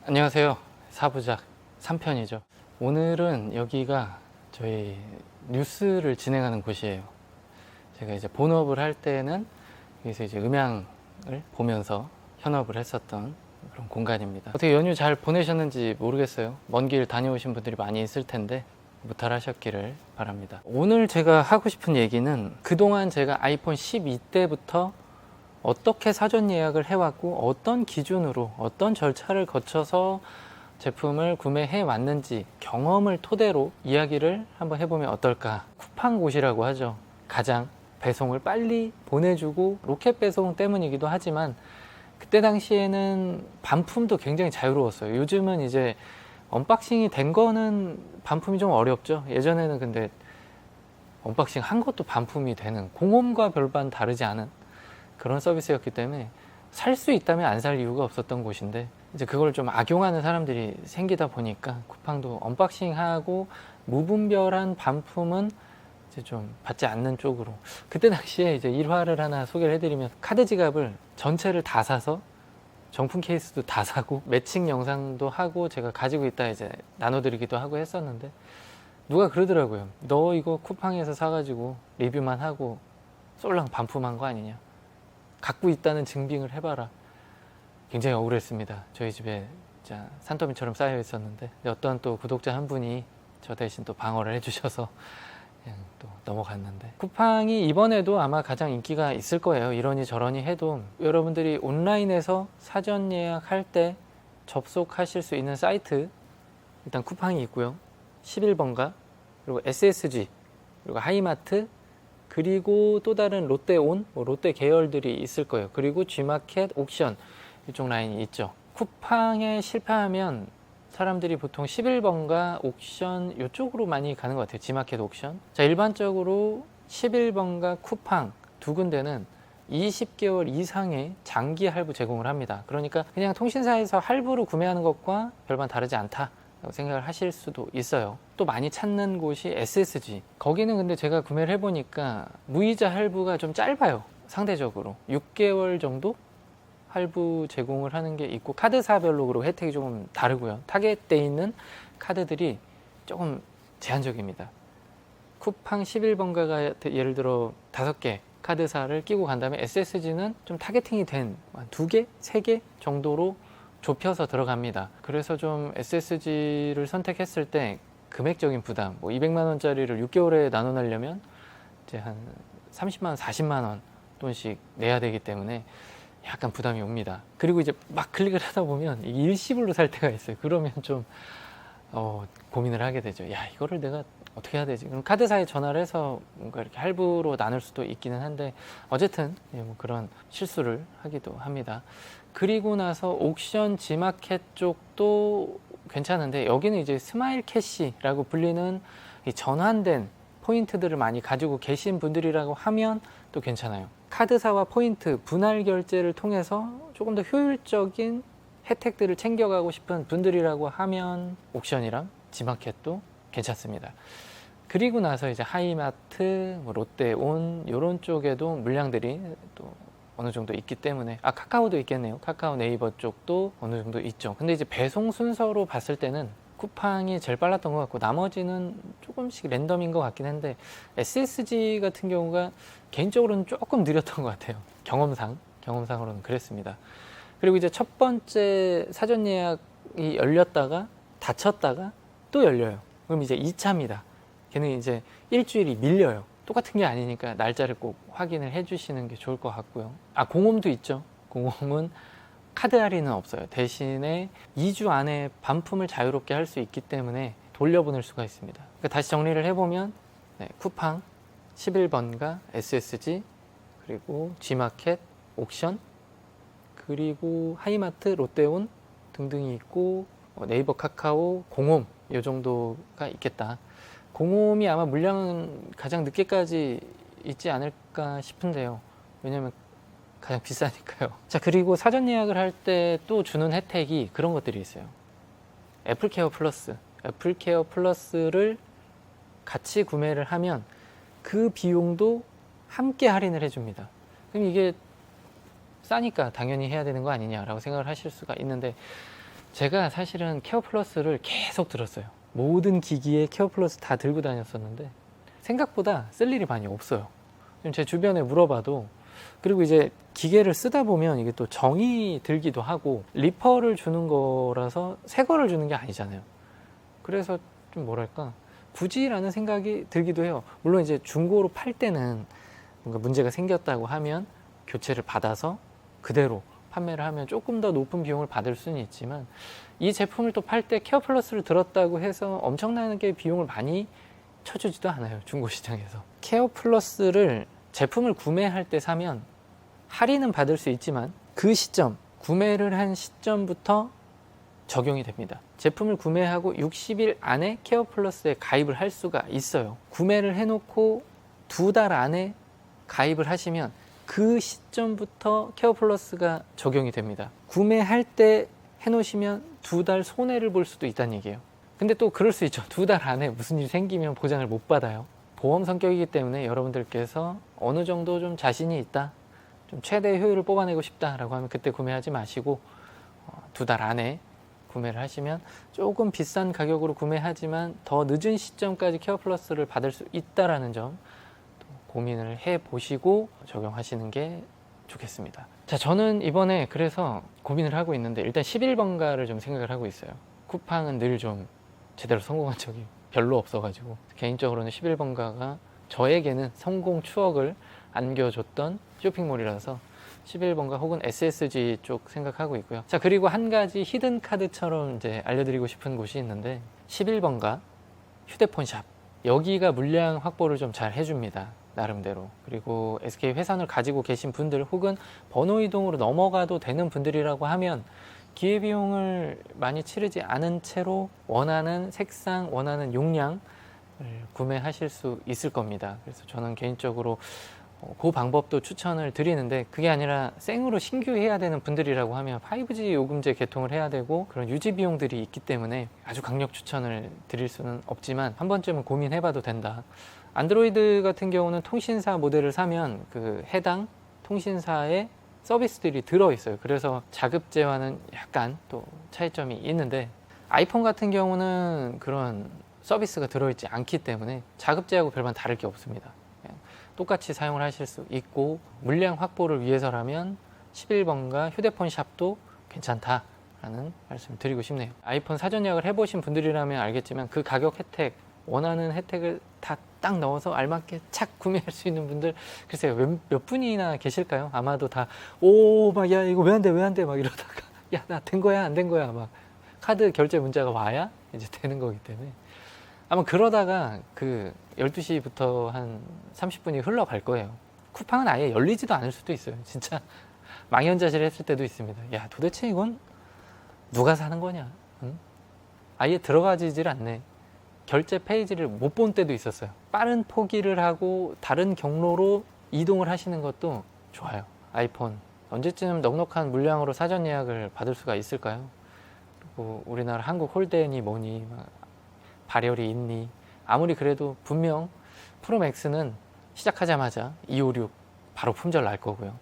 안녕하세요. 사부작 3편이죠. 오늘은 여기가 저희 뉴스를 진행하는 곳이에요. 제가 이제 본업을 할 때는 여기서 이제 음향을 보면서 현업을 했었던 그런 공간입니다. 어떻게 연휴 잘 보내셨는지 모르겠어요. 먼 길 다녀오신 분들이 많이 있을 텐데 무탈하셨기를 바랍니다. 오늘 제가 하고 싶은 얘기는 그동안 제가 아이폰 12 때부터 어떻게 사전 예약을 해왔고 어떤 기준으로 어떤 절차를 거쳐서 제품을 구매해 왔는지 경험을 토대로 이야기를 한번 해보면 어떨까. 쿠팡곳이라고 하죠. 가장 배송을 빨리 보내주고 로켓 배송 때문이기도 하지만 그때 당시에는 반품도 굉장히 자유로웠어요. 요즘은 이제 언박싱이 된 거는 반품이 좀 어렵죠. 예전에는 근데 언박싱 한 것도 반품이 되는, 공홈과 별반 다르지 않은 그런 서비스였기 때문에 살 수 있다면 안 살 이유가 없었던 곳인데, 이제 그걸 좀 악용하는 사람들이 생기다 보니까 쿠팡도 언박싱하고 무분별한 반품은 이제 좀 받지 않는 쪽으로. 그때 당시에 이제 일화를 하나 소개를 해드리면, 카드 지갑을 전체를 다 사서 정품 케이스도 다 사고 매칭 영상도 하고 제가 가지고 있다 이제 나눠드리기도 하고 했었는데, 누가 그러더라고요. 너 이거 쿠팡에서 사가지고 리뷰만 하고 쏠랑 반품한 거 아니냐, 갖고 있다는 증빙을 해봐라. 굉장히 억울했습니다. 저희 집에 진짜 산더미처럼 쌓여 있었는데 어떤 또 구독자 한 분이 저 대신 또 방어를 해주셔서 그냥 또 넘어갔는데, 쿠팡이 이번에도 아마 가장 인기가 있을 거예요. 이러니 저러니 해도 여러분들이 온라인에서 사전 예약할 때 접속하실 수 있는 사이트, 일단 쿠팡이 있고요. 11번가, 그리고 SSG, 그리고 하이마트, 그리고 또 다른 롯데온, 롯데 계열들이 있을 거예요. 그리고 G마켓, 옥션, 이쪽 라인이 있죠. 쿠팡에 실패하면 사람들이 보통 11번가, 옥션 이쪽으로 많이 가는 것 같아요. G마켓, 옥션. 자, 일반적으로 11번가, 쿠팡 두 군데는 20개월 이상의 장기 할부 제공을 합니다. 그러니까 그냥 통신사에서 할부로 구매하는 것과 별반 다르지 않다 라고 생각을 하실 수도 있어요. 또 많이 찾는 곳이 SSG. 거기는 근데 제가 구매를 해보니까 무이자 할부가 좀 짧아요. 상대적으로 6개월 정도 할부 제공을 하는 게 있고, 카드사별로 그리고 혜택이 조금 다르고요. 타겟돼 있는 카드들이 조금 제한적입니다. 쿠팡 11번가가 예를 들어 5개 카드사를 끼고 간다면 SSG는 좀 타겟팅이 된 2개, 3개 정도로 좁혀서 들어갑니다. 그래서 좀 SSG를 선택했을 때 금액적인 부담, 200만 원짜리를 6개월에 나눠 내려면 이제 한 30만 원, 40만 원 돈씩 내야 되기 때문에 약간 부담이 옵니다. 그리고 이제 막 클릭을 하다 보면 일시불로 살 때가 있어요. 그러면 좀 고민을 하게 되죠. 야, 이거를 내가 어떻게 해야 되지? 그럼 카드사에 전화를 해서 뭔가 이렇게 할부로 나눌 수도 있기는 한데, 어쨌든 뭐 그런 실수를 하기도 합니다. 그리고 나서 옥션, G마켓 쪽도 괜찮은데, 여기는 이제 스마일 캐시라고 불리는 이 전환된 포인트들을 많이 가지고 계신 분들이라고 하면 또 괜찮아요. 카드사와 포인트 분할 결제를 통해서 조금 더 효율적인 혜택들을 챙겨가고 싶은 분들이라고 하면 옥션이랑 G마켓도 괜찮습니다. 그리고 나서 이제 하이마트, 롯데온 이런 쪽에도 물량들이 또 어느 정도 있기 때문에, 카카오도 있겠네요. 카카오, 네이버 쪽도 어느 정도 있죠. 근데 이제 배송 순서로 봤을 때는 쿠팡이 제일 빨랐던 것 같고, 나머지는 조금씩 랜덤인 것 같긴 한데, SSG 같은 경우가 개인적으로는 조금 느렸던 것 같아요. 경험상으로는 그랬습니다. 그리고 이제 첫 번째 사전 예약이 열렸다가 닫혔다가 또 열려요. 그럼 이제 2차입니다. 걔는 이제 일주일이 밀려요. 똑같은 게 아니니까 날짜를 꼭 확인을 해 주시는 게 좋을 것 같고요. 공홈도 있죠. 공홈은 카드 할인은 없어요. 대신에 2주 안에 반품을 자유롭게 할 수 있기 때문에 돌려보낼 수가 있습니다. 그러니까 다시 정리를 해보면, 쿠팡, 11번가, SSG, 그리고 G마켓, 옥션, 그리고 하이마트, 롯데온 등등이 있고, 네이버, 카카오, 공홈 이 정도가 있겠다. 공홈이 아마 물량은 가장 늦게까지 있지 않을까 싶은데요. 왜냐면 가장 비싸니까요. 자, 그리고 사전 예약을 할 때 또 주는 혜택이 그런 것들이 있어요. 애플케어 플러스를 같이 구매를 하면 그 비용도 함께 할인을 해줍니다. 그럼 이게 싸니까 당연히 해야 되는 거 아니냐라고 생각을 하실 수가 있는데, 제가 사실은 케어 플러스를 계속 들었어요. 모든 기기에 케어 플러스 다 들고 다녔었는데 생각보다 쓸 일이 많이 없어요. 제 주변에 물어봐도, 그리고 이제 기계를 쓰다 보면 이게 또 정이 들기도 하고, 리퍼를 주는 거라서 새 거를 주는 게 아니잖아요. 그래서 좀 뭐랄까, 굳이라는 생각이 들기도 해요. 물론 이제 중고로 팔 때는 뭔가 문제가 생겼다고 하면 교체를 받아서 그대로 판매를 하면 조금 더 높은 비용을 받을 수는 있지만, 이 제품을 또 팔 때 케어 플러스를 들었다고 해서 엄청나게 비용을 많이 쳐주지도 않아요, 중고 시장에서. 케어 플러스를 제품을 구매할 때 사면 할인은 받을 수 있지만 그 시점, 구매를 한 시점부터 적용이 됩니다. 제품을 구매하고 60일 안에 케어 플러스에 가입을 할 수가 있어요. 구매를 해놓고 2달 안에 가입을 하시면 그 시점부터 케어 플러스가 적용이 됩니다. 구매할 때 해놓으시면 2달 손해를 볼 수도 있다는 얘기예요. 근데 또 그럴 수 있죠. 2달 안에 무슨 일이 생기면 보장을 못 받아요. 보험 성격이기 때문에 여러분들께서 어느 정도 좀 자신이 있다, 좀 최대 효율을 뽑아내고 싶다라고 하면 그때 구매하지 마시고 2달 안에 구매를 하시면 조금 비싼 가격으로 구매하지만 더 늦은 시점까지 케어 플러스를 받을 수 있다라는 점 고민을 해 보시고 적용하시는 게 좋겠습니다. 자, 저는 이번에 그래서 고민을 하고 있는데, 일단 11번가를 좀 생각을 하고 있어요. 쿠팡은 늘 좀 제대로 성공한 적이 별로 없어가지고, 개인적으로는 11번가가 저에게는 성공 추억을 안겨줬던 쇼핑몰이라서 11번가 혹은 SSG 쪽 생각하고 있고요. 자, 그리고 한 가지 히든 카드처럼 이제 알려드리고 싶은 곳이 있는데, 11번가 휴대폰 샵, 여기가 물량 확보를 좀 잘 해줍니다, 나름대로. 그리고 SK 회선을 가지고 계신 분들 혹은 번호 이동으로 넘어가도 되는 분들이라고 하면 기회비용을 많이 치르지 않은 채로 원하는 색상, 원하는 용량을 구매하실 수 있을 겁니다. 그래서 저는 개인적으로 그 방법도 추천을 드리는데, 그게 아니라 생으로 신규 해야 되는 분들이라고 하면 5G 요금제 개통을 해야 되고 그런 유지 비용들이 있기 때문에 아주 강력 추천을 드릴 수는 없지만 한 번쯤은 고민해봐도 된다. 안드로이드 같은 경우는 통신사 모델을 사면 그 해당 통신사의 서비스들이 들어있어요. 그래서 자급제와는 약간 또 차이점이 있는데, 아이폰 같은 경우는 그런 서비스가 들어있지 않기 때문에 자급제하고 별반 다를 게 없습니다. 똑같이 사용을 하실 수 있고, 물량 확보를 위해서라면 11번가 휴대폰 샵도 괜찮다라는 말씀을 드리고 싶네요. 아이폰 사전 예약을 해보신 분들이라면 알겠지만 그 가격 혜택, 원하는 혜택을 다 딱 넣어서 알맞게 착 구매할 수 있는 분들, 글쎄요, 몇 분이나 계실까요? 아마도 다 막 야 이거 왜 안 돼 왜 안 돼 막 이러다가 야 나 된 거야 안 된 거야 막 카드 결제 문자가 와야 이제 되는 거기 때문에, 아마 그러다가 그 12시부터 한 30분이 흘러갈 거예요. 쿠팡은 아예 열리지도 않을 수도 있어요. 진짜 망연자실 했을 때도 있습니다. 야, 도대체 이건 누가 사는 거냐? 응? 아예 들어가지질 않네. 결제 페이지를 못 본 때도 있었어요. 빠른 포기를 하고 다른 경로로 이동을 하시는 것도 좋아요. 아이폰 언제쯤 넉넉한 물량으로 사전 예약을 받을 수가 있을까요? 그리고 우리나라 한국 홀대니 뭐니 발열이 있니, 아무리 그래도 분명 프로맥스는 시작하자마자 256 바로 품절 날 거고요.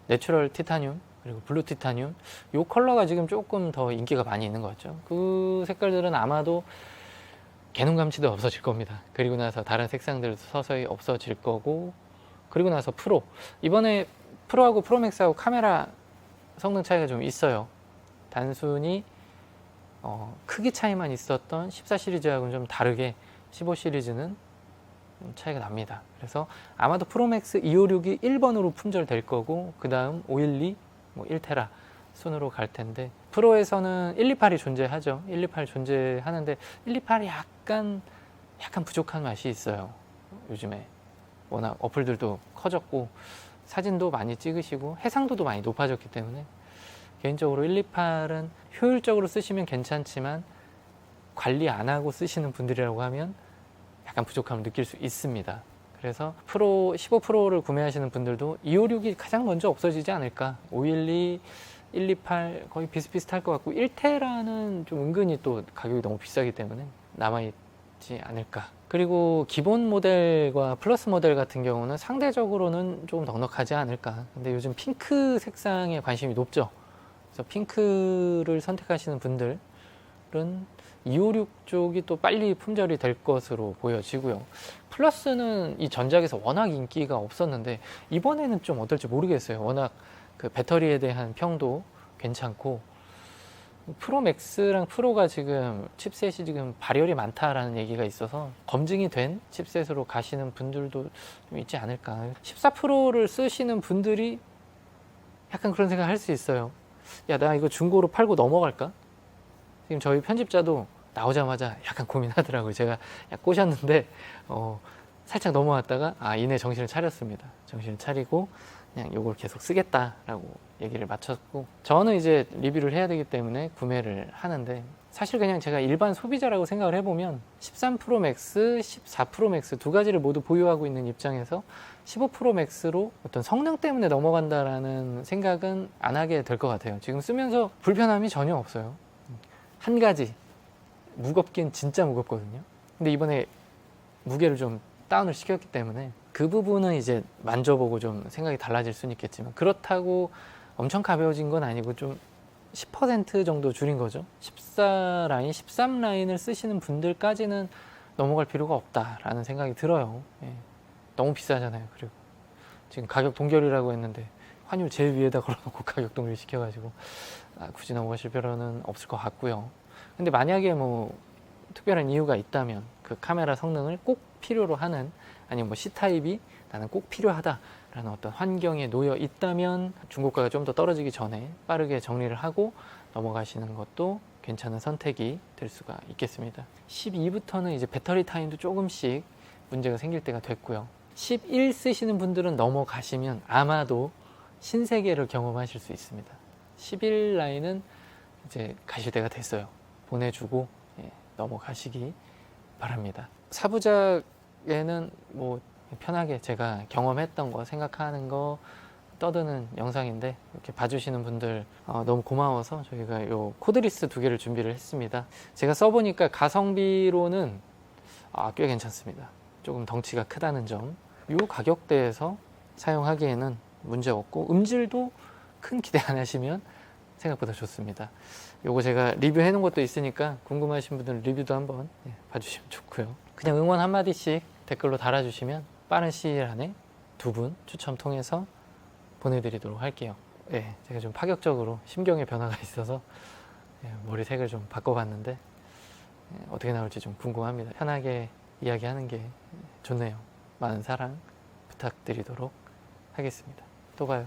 내추럴 티타늄 그리고 블루 티타늄, 이 컬러가 지금 조금 더 인기가 많이 있는 것 같죠. 그 색깔들은 아마도 개눈 감치도 없어질 겁니다. 그리고 나서 다른 색상들도 서서히 없어질 거고, 그리고 나서 프로, 이번에 프로하고 프로맥스하고 카메라 성능 차이가 좀 있어요. 단순히 크기 차이만 있었던 14 시리즈하고는 좀 다르게 15 시리즈는 차이가 납니다. 그래서 아마도 프로맥스 256이 1번으로 품절될 거고, 그 다음 512, 1테라 순으로 갈 텐데, 프로에서는 128이 존재하죠. 128 존재하는데 128이 약간 부족한 맛이 있어요. 요즘에 워낙 어플들도 커졌고 사진도 많이 찍으시고 해상도도 많이 높아졌기 때문에, 개인적으로 128은 효율적으로 쓰시면 괜찮지만 관리 안 하고 쓰시는 분들이라고 하면 약간 부족함을 느낄 수 있습니다. 그래서 프로 15 프로를 구매하시는 분들도 256이 가장 먼저 없어지지 않을까. 512, 128 거의 비슷비슷할 것 같고, 1테라는 좀 은근히 또 가격이 너무 비싸기 때문에 남아있지 않을까. 그리고 기본 모델과 플러스 모델 같은 경우는 상대적으로는 좀 넉넉하지 않을까. 근데 요즘 핑크 색상에 관심이 높죠. 그래서 핑크를 선택하시는 분들은 256 쪽이 또 빨리 품절이 될 것으로 보여지고요. 플러스는 이 전작에서 워낙 인기가 없었는데 이번에는 좀 어떨지 모르겠어요. 워낙 그 배터리에 대한 평도 괜찮고, 프로 맥스랑 프로가 지금 칩셋이 지금 발열이 많다라는 얘기가 있어서 검증이 된 칩셋으로 가시는 분들도 좀 있지 않을까. 14 프로를 쓰시는 분들이 약간 그런 생각 할 수 있어요. 야, 나 이거 중고로 팔고 넘어갈까? 지금 저희 편집자도 나오자마자 약간 고민하더라고요. 제가 꼬셨는데 살짝 넘어왔다가 이내 정신을 차렸습니다. 정신을 차리고 그냥 이걸 계속 쓰겠다라고 얘기를 마쳤고, 저는 이제 리뷰를 해야 되기 때문에 구매를 하는데, 사실 그냥 제가 일반 소비자라고 생각을 해보면 13 프로 맥스, 14 프로 맥스 두 가지를 모두 보유하고 있는 입장에서 15 프로 맥스로 어떤 성능 때문에 넘어간다라는 생각은 안 하게 될 것 같아요. 지금 쓰면서 불편함이 전혀 없어요. 한 가지, 무겁긴 진짜 무겁거든요. 근데 이번에 무게를 좀 다운을 시켰기 때문에 그 부분은 이제 만져보고 좀 생각이 달라질 수는 있겠지만, 그렇다고 엄청 가벼워진 건 아니고 좀 10% 정도 줄인 거죠. 14 라인, 13 라인을 쓰시는 분들까지는 넘어갈 필요가 없다라는 생각이 들어요. 예. 너무 비싸잖아요. 그리고 지금 가격 동결이라고 했는데 환율 제일 위에다 걸어놓고 가격 동결 시켜가지고 굳이 넘어가실 필요는 없을 것 같고요. 근데 만약에 뭐 특별한 이유가 있다면, 그 카메라 성능을 꼭 필요로 하는, 아니면 뭐 C타입이 나는 꼭 필요하다라는 어떤 환경에 놓여 있다면 중고가가 좀 더 떨어지기 전에 빠르게 정리를 하고 넘어가시는 것도 괜찮은 선택이 될 수가 있겠습니다. 12부터는 이제 배터리 타임도 조금씩 문제가 생길 때가 됐고요. 11 쓰시는 분들은 넘어가시면 아마도 신세계를 경험하실 수 있습니다. 11 라인은 이제 가실 때가 됐어요. 보내주고 넘어가시기 바랍니다. 사부작에는 뭐 편하게 제가 경험했던 거, 생각하는 거 떠드는 영상인데, 이렇게 봐주시는 분들 너무 고마워서 저희가 요 코드리스 2개를 준비를 했습니다. 제가 써보니까 가성비로는 꽤 괜찮습니다. 조금 덩치가 크다는 점, 요 가격대에서 사용하기에는 문제 없고, 음질도 큰 기대 안 하시면 생각보다 좋습니다. 요거 제가 리뷰해 놓은 것도 있으니까 궁금하신 분들은 리뷰도 한번 봐주시면 좋고요. 그냥 응원 한마디씩 댓글로 달아주시면 빠른 시일 안에 2분 추첨 통해서 보내드리도록 할게요. 제가 좀 파격적으로 심경의 변화가 있어서 머리색을 좀 바꿔봤는데 어떻게 나올지 좀 궁금합니다. 편하게 이야기하는 게 좋네요. 많은 사랑 부탁드리도록 하겠습니다. 또 봐요.